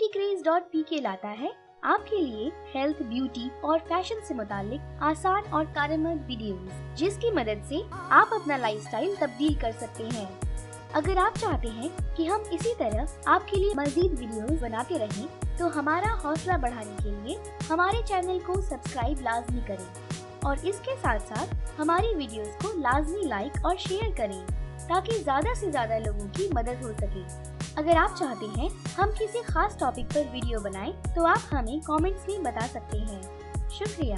beautycraze.pk लाता है आपके लिए हेल्थ, ब्यूटी और फैशन से मुतालिक आसान और कारगर वीडियोस, जिसकी मदद से आप अपना लाइफस्टाइल तब्दील कर सकते हैं। अगर आप चाहते हैं कि हम इसी तरह आपके लिए मज़ीद वीडियोस बनाते रहें, तो हमारा हौसला बढ़ाने के लिए हमारे चैनल को सब्सक्राइब लाजमी करें और इसके साथ साथ हमारी वीडियोस को लाजमी लाइक और शेयर करें ताकि ज़्यादा से ज़्यादा लोगों की मदद हो सके। अगर आप चाहते हैं हम किसी खास टॉपिक पर वीडियो बनाएं, तो आप हमें कमेंट्स में बता सकते हैं। शुक्रिया।